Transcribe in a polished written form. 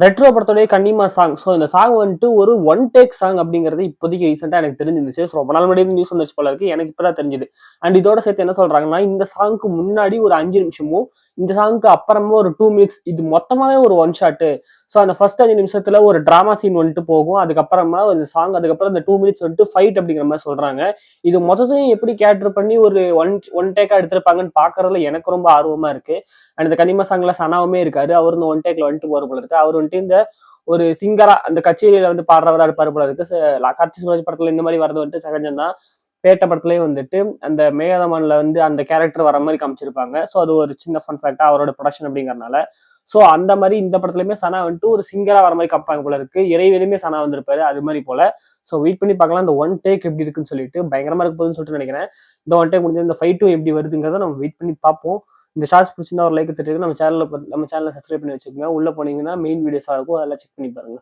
Retro படத்தோடைய கன்னிமா song. So இந்த song வந்துட்டு ஒரு ஒன் டேக் சாங் அப்படிங்கிறது இப்போதைக்கு ரீசெண்டா எனக்கு தெரிஞ்சிருந்துச்சு. ஸோ ரொம்ப நாள் முன்னாடி நியூஸ் வந்துச்சு போல இருக்கு. எனக்கு இப்பதான் தெரிஞ்சுது. அண்ட் இதோட சேர்த்து என்ன சொல்றாங்கன்னா, இந்த சாங்க்கு முன்னாடி ஒரு 5 நிமிஷமும், இந்த சாங்க்கு அப்புறமா ஒரு 2 மினிட்ஸ் இது மொத்தமாவே ஒரு ஒன் ஷாட்டு. ஸோ அந்த ஃபர்ஸ்ட் 5 நிமிஷத்துல ஒரு டிராமா சீன் வந்துட்டு போகும். அதுக்கப்புறமா ஒரு சாங், அதுக்கப்புறம் இந்த 2 மினிட்ஸ் வந்துட்டு ஃபைட் அப்படிங்கிற மாதிரி சொல்றாங்க. இது மொத்தத்தையும் எப்படி கேட்டர் பண்ணி ஒரு ஒன் டேக்கா எடுத்திருப்பாங்கன்னு பாக்குறதுல எனக்கு ரொம்ப ஆர்வமா இருக்கு. அண்ட் இந்த கனிமா சாங்ல சனாவுமே இருக்காரு. அவரு இந்த ஒன் டேக்ல வந்துட்டு போற போல இருக்கு. அவர் வந்துட்டு இந்த ஒரு சிங்கரா அந்த கச்சேரியில வந்து பாடுறவரா இருப்பாரு போல இருக்கு. கார்த்திக் சுப்ராஜ் படத்துல இந்த மாதிரி வரது வந்துட்டு சகஜம் தான். பேட்ட படத்துலயே வந்துட்டு அந்த மேகதமான்ல வந்து அந்த கேரக்டர் வர மாதிரி காமிச்சிருப்பாங்க. ஸோ அது ஒரு சின்ன ஃபன் ஃபேக்டா அவரோட ப்ரொடக்ஷன் அப்படிங்கறனால. ஸோ அந்த மாதிரி இந்த படத்துலயுமே சனா வந்துட்டு ஒரு சிங்கரா வர மாதிரி காப்பாங்க போல இருக்கு. இறைவனுமே சனா வந்திருப்பாரு அது மாதிரி போல. ஸோ வெயிட் பண்ணி பார்க்கலாம் இந்த ஒன் டேக் எப்படி இருக்குன்னு சொல்லிட்டு. பயங்கரமா இருக்க போகுதுன்னு சொல்லிட்டு நினைக்கிறேன். இந்த ஒன் டேக் முடிஞ்சு இந்த ஃபைட்டும் எப்படி வருதுங்கிறத நம்ம வெயிட் பண்ணி பார்ப்போம். இந்த ஷார்ட்ஸ் பிடிச்சிருந்தா ஒரு லைக் தட்டிட்டு நம்ம சேனலை சப்ஸ்கிரைப் பண்ணி வச்சுக்கோங்க. உள்ள போனீங்கன்னா மெயின் வீடியோஸா இருக்கும். அதெல்லாம் செக் பண்ணி பாருங்க.